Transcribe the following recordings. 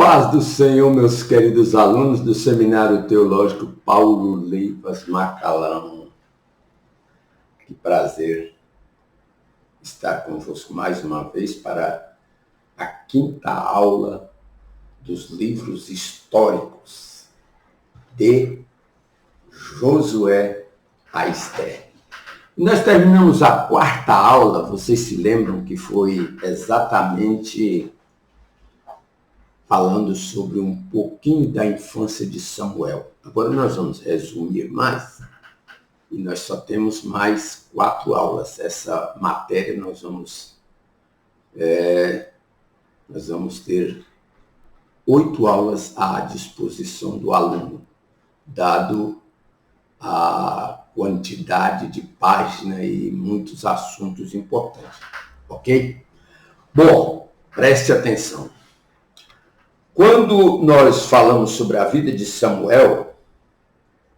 paz do Senhor, meus queridos alunos do Seminário Teológico Paulo Leivas Macalão. Que prazer estar convosco mais uma vez para a quinta aula dos livros históricos de Josué a Esther. Nós terminamos a quarta aula, vocês se lembram que foi exatamente falando sobre um pouquinho da infância de Samuel. Agora nós vamos resumir mais, e nós só temos mais 4 aulas. Essa matéria nós vamos ter 8 aulas à disposição do aluno, dado a quantidade de página e muitos assuntos importantes. Ok? Bom, preste atenção. Quando nós falamos sobre a vida de Samuel,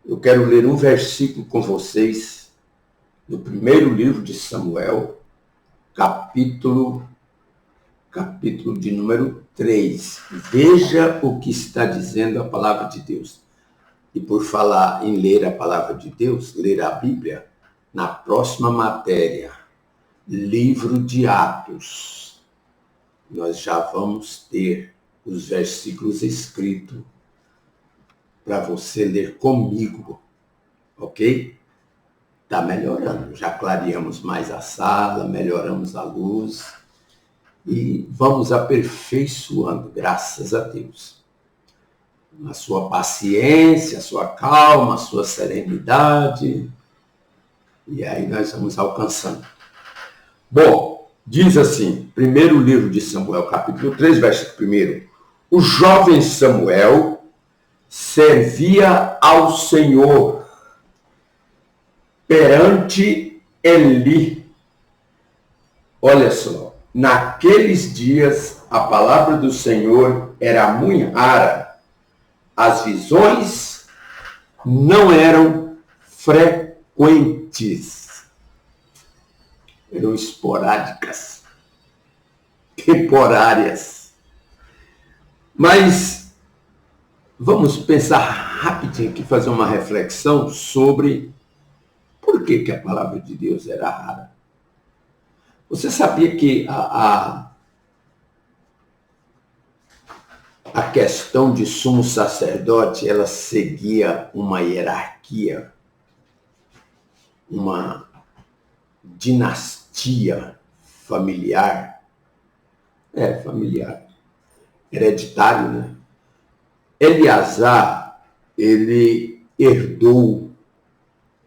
eu quero ler um versículo com vocês no primeiro livro de Samuel, capítulo de número 3. Veja o que está dizendo a palavra de Deus. E por falar em ler a palavra de Deus, ler a Bíblia, na próxima matéria, livro de Atos, nós já vamos ter os versículos escritos para você ler comigo, ok? Está melhorando, já clareamos mais a sala, melhoramos a luz e vamos aperfeiçoando, graças a Deus. A sua paciência, a sua calma, a sua serenidade, e aí nós vamos alcançando. Bom, diz assim, primeiro livro de Samuel, capítulo 3, versículo 1. O jovem Samuel servia ao Senhor perante Eli. Olha só, naqueles dias a palavra do Senhor era muito rara. As visões não eram frequentes. Eram esporádicas, temporárias. Mas vamos pensar rapidinho aqui, fazer uma reflexão sobre por que a palavra de Deus era rara. Você sabia que a questão de sumo sacerdote, ela seguia uma hierarquia, uma dinastia familiar? Familiar. Hereditário, né? Eleazar, ele herdou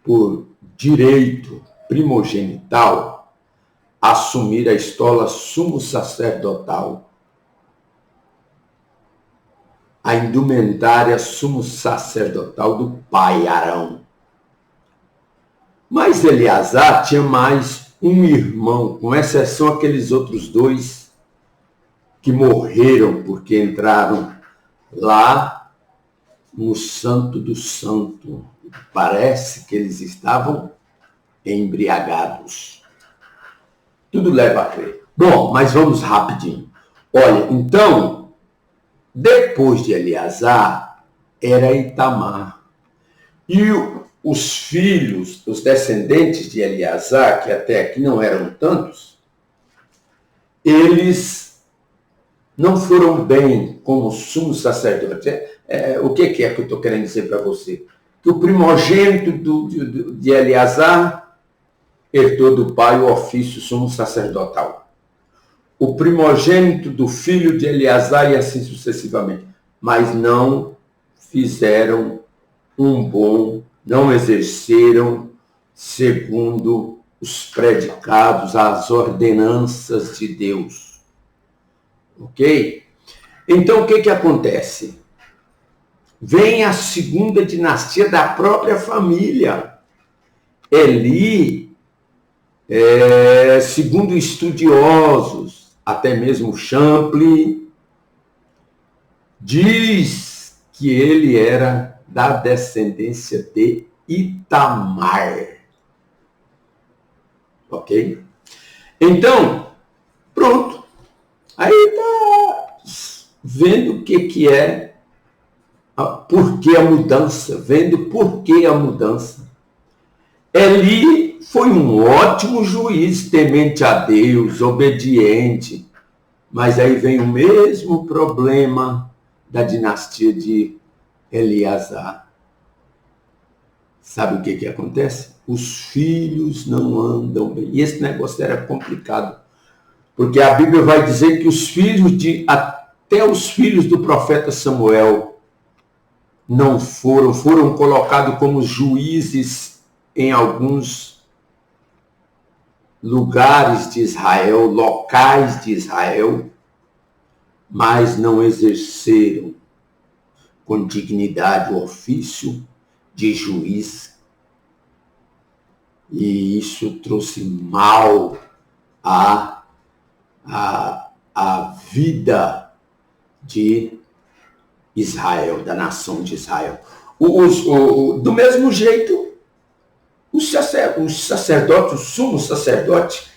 por direito primogenital assumir a estola sumo sacerdotal, a indumentária sumo sacerdotal do pai Arão. Mas Eleazar tinha mais um irmão, com exceção aqueles outros 2 que morreram porque entraram lá no Santo do Santo. Parece que eles estavam embriagados. Tudo leva a crer. Bom, mas vamos rapidinho. Olha, então, depois de Eleazar, era Itamar. E os filhos, os descendentes de Eleazar, que até aqui não eram tantos, eles não foram bem como sumo sacerdote. O que é que eu estou querendo dizer para você? Que o primogênito de Eleazar herdou do pai o ofício sumo sacerdotal. O primogênito do filho de Eleazar e assim sucessivamente. Mas não fizeram não exerceram segundo os predicados, as ordenanças de Deus. Ok? Então, o que acontece? Vem a segunda dinastia da própria família. Eli, segundo estudiosos, até mesmo Champlin, diz que ele era da descendência de Itamar. Ok? Então, pronto. Aí vendo o que é, por que a mudança, vendo por que a mudança. Eli foi um ótimo juiz, temente a Deus, obediente, mas aí vem o mesmo problema da dinastia de Eleazar. Sabe o que acontece? Os filhos não andam bem. E esse negócio era complicado, porque a Bíblia vai dizer que até os filhos do profeta Samuel não foram colocados como juízes em alguns lugares de Israel, locais de Israel, mas não exerceram com dignidade o ofício de juiz. E isso trouxe mal à vida de Israel, da nação de Israel. Do mesmo jeito, os sacerdotes, o sumo sacerdote,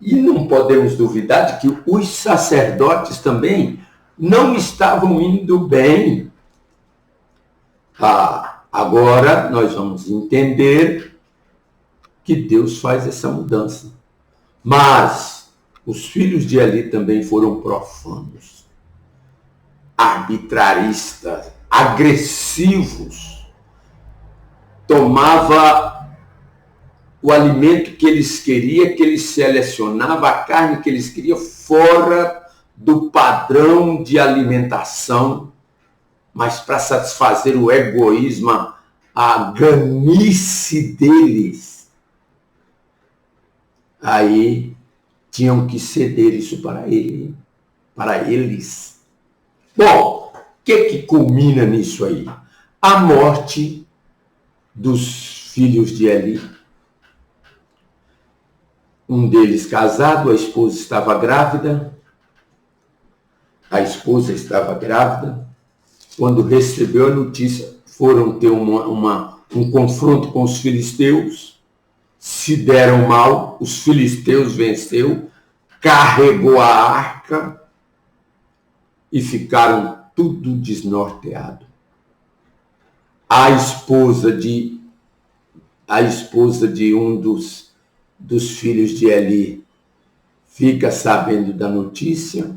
e não podemos duvidar de que os sacerdotes também não estavam indo bem. Agora nós vamos entender que Deus faz essa mudança. Mas os filhos de Eli também foram profanos, arbitraristas, agressivos. Tomava o alimento que eles queriam, que eles selecionavam, a carne que eles queriam, fora do padrão de alimentação, mas para satisfazer o egoísmo, a ganice deles. Aí tinham que ceder isso para eles. Bom, o que culmina nisso aí? A morte dos filhos de Eli. Um deles casado, a esposa estava grávida. Quando recebeu a notícia, foram ter um confronto com os filisteus. Se deram mal, os filisteus venceu, carregou a arca e ficaram tudo desnorteado. A esposa de um dos filhos de Eli fica sabendo da notícia,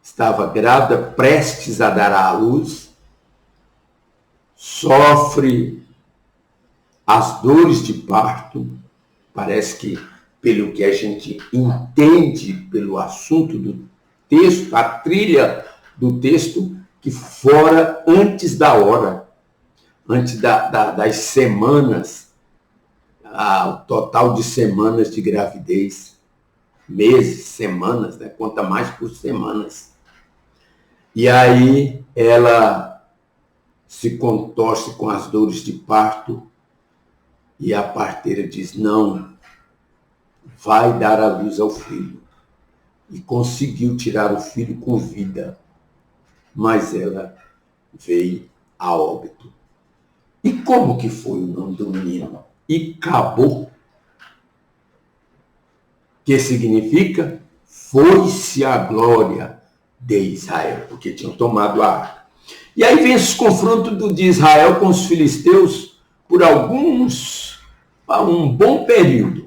estava grávida, prestes a dar à luz, sofre as dores de parto. Parece que, pelo que a gente entende pelo assunto do texto, a trilha do texto, que fora antes da hora, antes das semanas, o total de semanas de gravidez, meses, semanas, né? Conta mais por semanas. E aí ela se contorce com as dores de parto e a parteira diz: não, vai dar à luz ao filho. E conseguiu tirar o filho com vida, mas ela veio a óbito. E como que foi o nome do menino? Icabod, que significa foi-se a glória de Israel, porque tinham tomado a arca. E aí vem esse confronto de Israel com os filisteus por um bom período.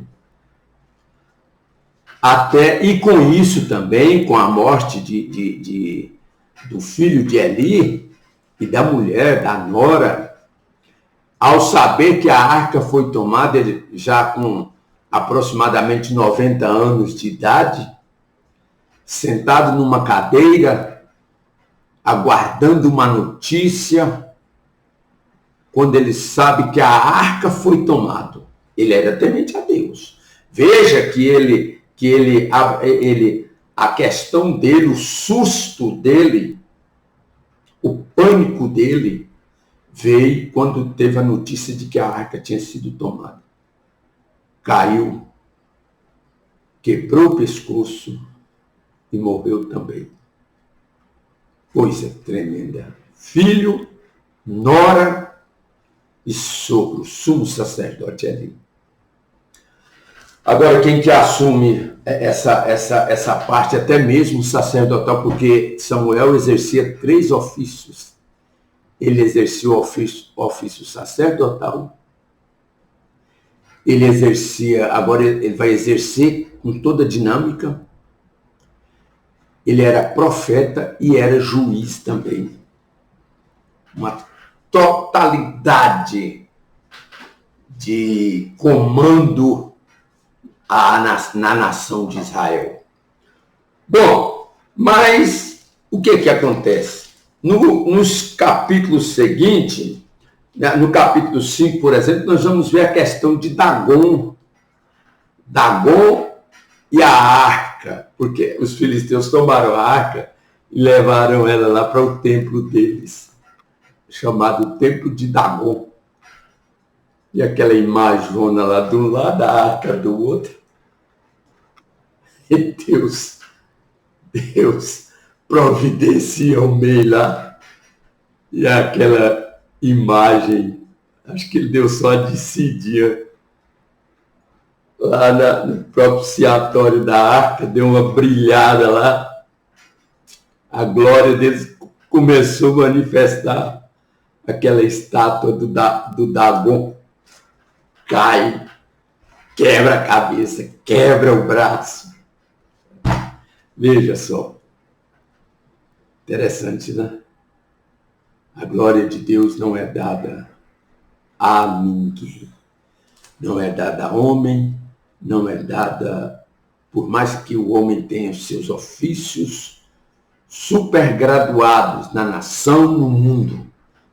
E com isso também, com a morte do filho de Eli e da mulher, da nora, ao saber que a arca foi tomada, ele já com aproximadamente 90 anos de idade, sentado numa cadeira, aguardando uma notícia, quando ele sabe que a arca foi tomada. Ele era temente a Deus. Veja que a questão dele, o susto dele, o pânico dele, veio quando teve a notícia de que a arca tinha sido tomada. Caiu, quebrou o pescoço e morreu também. Coisa tremenda. Filho, nora e sogro, sumo sacerdote ali. Agora, quem que assume essa parte, até mesmo sacerdotal, porque Samuel exercia 3 ofícios. Ele exercia o ofício sacerdotal, ele exercia, agora ele vai exercer com toda a dinâmica, ele era profeta e era juiz também. Uma totalidade de comando na nação de Israel. Bom, mas o que acontece? Nos capítulos seguintes, no capítulo 5, por exemplo, nós vamos ver a questão de Dagon. Dagon e a arca, porque os filisteus tomaram a arca e levaram ela lá para o templo deles, chamado Templo de Dagon. E aquela imagem lá de um lado, a arca do outro. E Deus providencia o meio lá. E aquela imagem, acho que ele deu só a descidinha lá no propiciatório da arca, deu uma brilhada lá. A glória deles começou a manifestar. Aquela estátua do Dagon cai, quebra a cabeça, quebra o braço. Veja só. Interessante, né? A glória de Deus não é dada a ninguém. Não é dada a homem, não é dada, por mais que o homem tenha os seus ofícios supergraduados na nação, no mundo,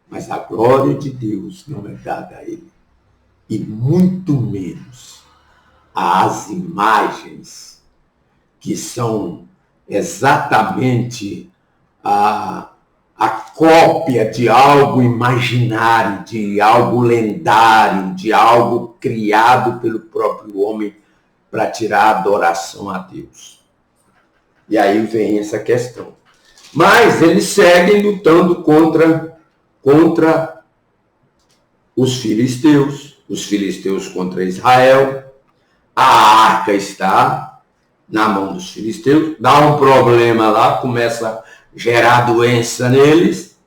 mas a glória de Deus não é dada a ele. E muito menos às imagens que são exatamente a cópia de algo imaginário, de algo lendário, de algo criado pelo próprio homem para tirar a adoração a Deus. E aí vem essa questão. Mas eles seguem lutando contra os filisteus contra Israel. A arca está na mão dos filisteus, dá um problema lá, começa a gerar doença neles.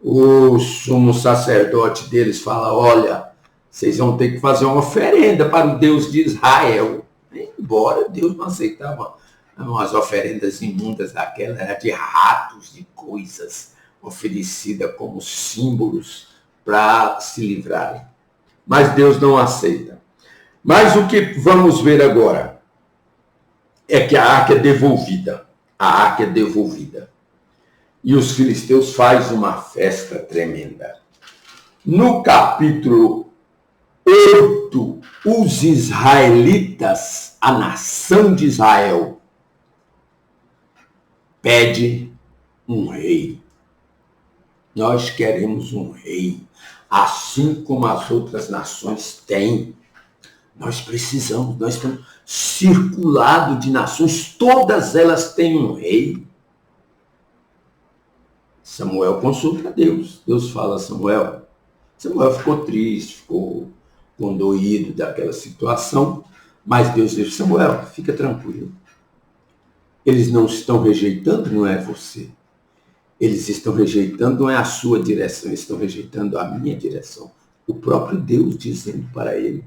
O sumo sacerdote deles fala: olha, vocês vão ter que fazer uma oferenda para o Deus de Israel. Embora Deus não aceitava umas oferendas imundas daquela, era de ratos, de coisas oferecidas como símbolos para se livrarem. Mas Deus não aceita. Mas o que vamos ver agora é que a arca é devolvida. A arca é devolvida. E os filisteus fazem uma festa tremenda. No capítulo 8, os israelitas, a nação de Israel, pede um rei. Nós queremos um rei, assim como as outras nações têm. Nós precisamos, nós estamos circulados de nações, todas elas têm um rei. Samuel consulta Deus. Deus fala a Samuel. Samuel ficou triste, ficou condoído daquela situação, mas Deus disse: Samuel, fica tranquilo. Eles não estão rejeitando, não é você. Eles estão rejeitando, não é a sua direção, eles estão rejeitando a minha direção. O próprio Deus dizendo para ele.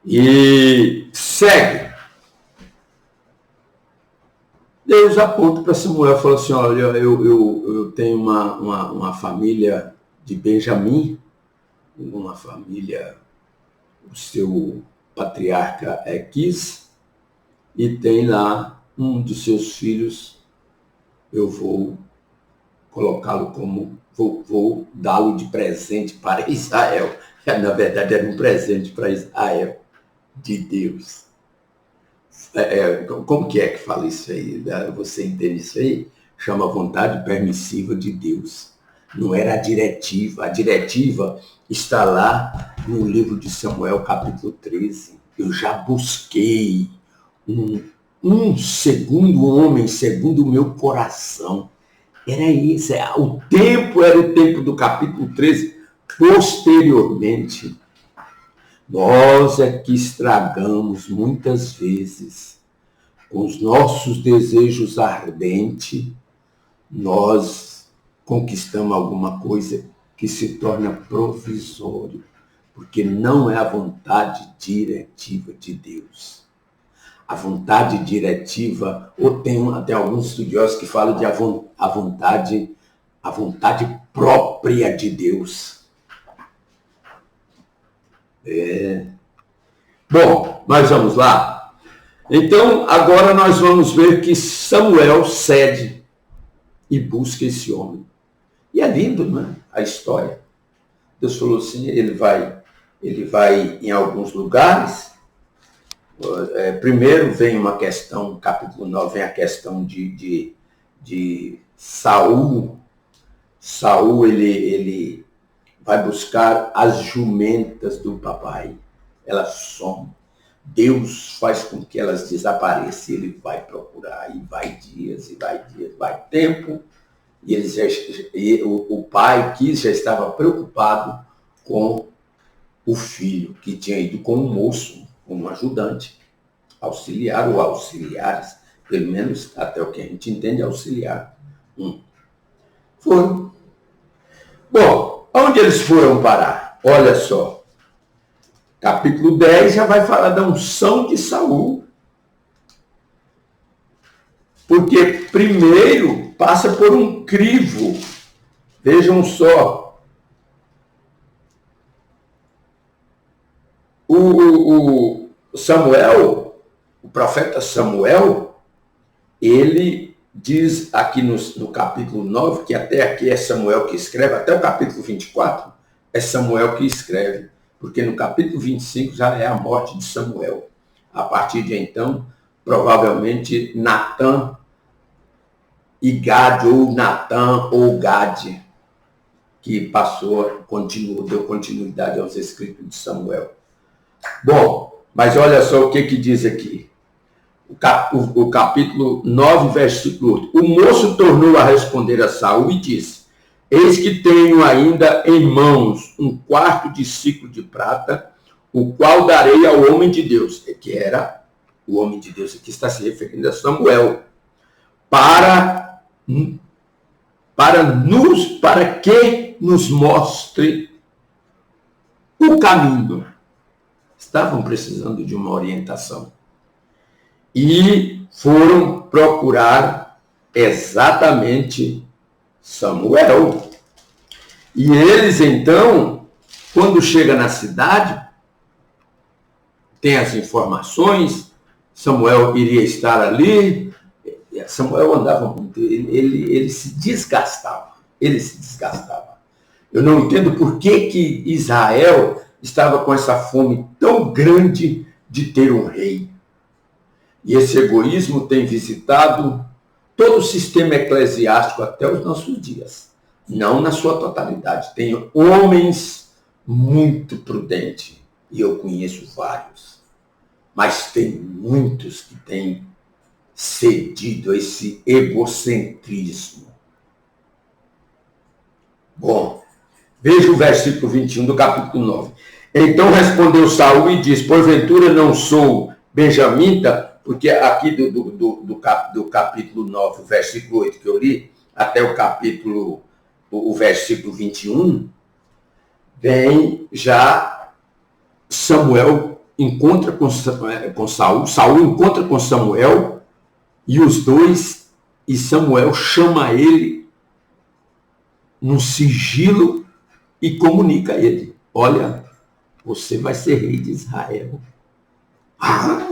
E segue. Deus aponta para Samuel e fala assim: olha, eu tenho uma família de Benjamim, uma família, o seu patriarca é Quis, e tem lá um dos seus filhos, eu vou colocá-lo como, vou dá-lo de presente para Israel. Na verdade, era um presente para Israel, de Deus. Como que é que fala isso aí? Você entende isso aí? Chama vontade permissiva de Deus. Não era a diretiva. A diretiva está lá no livro de Samuel, capítulo 13. Eu já busquei um segundo homem, segundo o meu coração. Era isso. O tempo era o tempo do capítulo 13. Posteriormente, Nós é que estragamos muitas vezes, com os nossos desejos ardentes, nós conquistamos alguma coisa que se torna provisório, porque não é a vontade diretiva de Deus. A vontade diretiva, ou tem alguns estudiosos que falam de a vontade própria de Deus. Bom, nós vamos lá. Então, agora nós vamos ver que Samuel cede e busca esse homem. E é lindo, né? A história. Deus falou assim, ele vai em alguns lugares. Primeiro vem uma questão, capítulo 9, vem a questão de Saul. Saul, ele vai buscar as jumentas do papai. Elas somem. Deus faz com que elas desapareçam. Ele vai procurar, e vai dias, vai tempo. E o pai que já estava preocupado com o filho, que tinha ido com um moço, com um ajudante, auxiliar ou auxiliares, pelo menos até o que a gente entende, auxiliar. Foram. Bom, onde eles foram parar? Olha só. Capítulo 10 já vai falar da unção de Saul. Porque primeiro passa por um crivo. Vejam só. O Samuel, o profeta Samuel, ele diz aqui no capítulo 9, que até aqui é Samuel que escreve, até o capítulo 24 é Samuel que escreve, porque no capítulo 25 já é a morte de Samuel. A partir de então, provavelmente Natã e Gade, ou Natã ou Gade, que deu continuidade aos escritos de Samuel. Bom, mas olha só o que diz aqui. O capítulo 9, versículo 8. O moço tornou a responder a Saul e disse: eis que tenho ainda em mãos um quarto de ciclo de prata, o qual darei ao homem de Deus. Que era o homem de Deus, aqui está se referindo a Samuel. Para que nos mostre o caminho. Estavam precisando de uma orientação. E foram procurar exatamente Samuel. E eles, então, quando chegam na cidade, tem as informações, Samuel iria estar ali. Samuel andava muito, ele se desgastava. Eu não entendo por que Israel estava com essa fome tão grande de ter um rei. E esse egoísmo tem visitado todo o sistema eclesiástico até os nossos dias. Não na sua totalidade. Tem homens muito prudentes, e eu conheço vários. Mas tem muitos que têm cedido a esse egocentrismo. Bom, veja o versículo 21 do capítulo 9. Então respondeu Saul e disse: porventura não sou benjamita, porque aqui do capítulo 9, o versículo 8 que eu li, até o versículo 21, vem já Samuel encontra com Saul, Saul encontra com Samuel, e Samuel chama ele no sigilo e comunica a ele: olha, você vai ser rei de Israel.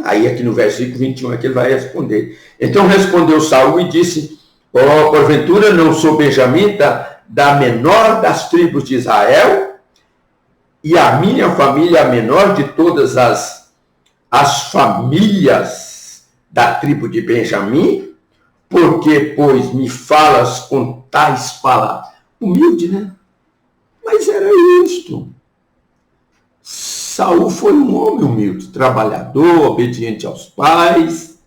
Aí aqui no versículo 21 é que ele vai responder. Então respondeu Saul e disse: porventura não sou benjamita, da menor das tribos de Israel, e a minha família é a menor de todas as famílias da tribo de Benjamim? Porque, pois, me falas com tais palavras. Humilde, né? Mas era isto. Saul foi um homem humilde, trabalhador, obediente aos pais.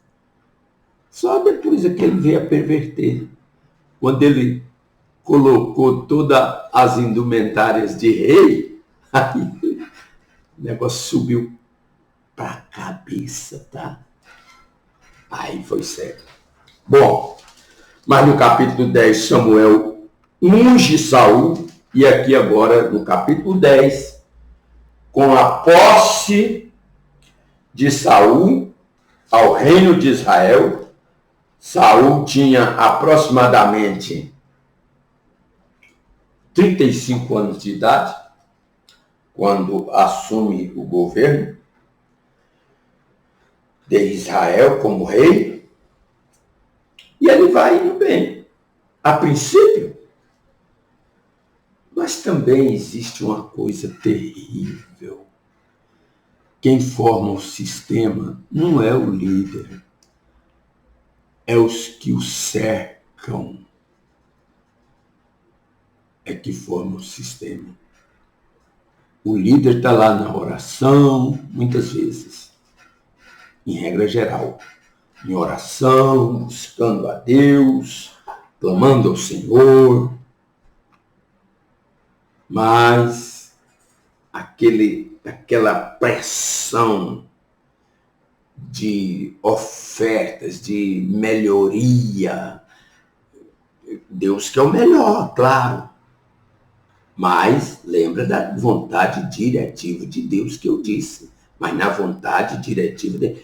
Só depois é que ele veio a perverter. Quando ele colocou todas as indumentárias de rei, aí negócio subiu para a cabeça, tá? Aí foi sério. Bom, mas no capítulo 10, Samuel unge Saul, e aqui agora, no capítulo 10, com a posse de Saul ao reino de Israel, Saul tinha aproximadamente 35 anos de idade, quando assume o governo de Israel como rei, e ele vai indo bem, a princípio. Mas também existe uma coisa terrível. Quem forma o sistema não é o líder, é os que o cercam, é que formam o sistema. O líder está lá na oração, muitas vezes, em regra geral, em oração, buscando a Deus, clamando ao Senhor, mas aquela pressão de ofertas, de melhoria, Deus quer o melhor, claro, mas lembra da vontade diretiva de Deus que eu disse. Mas na vontade diretiva de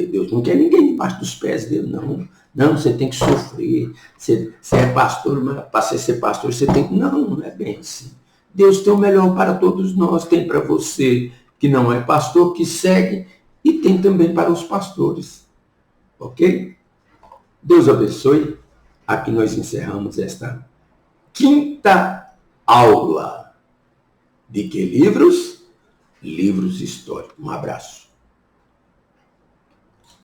Deus não quer ninguém debaixo dos pés dele, não. Não, você tem que sofrer. Você é pastor, mas para você ser pastor, você tem que... Não é bem assim. Deus tem o melhor para todos nós. Tem para você que não é pastor, que segue, e tem também para os pastores. Ok? Deus abençoe. Aqui nós encerramos esta quinta aula. De que livros? Livros históricos. Um abraço.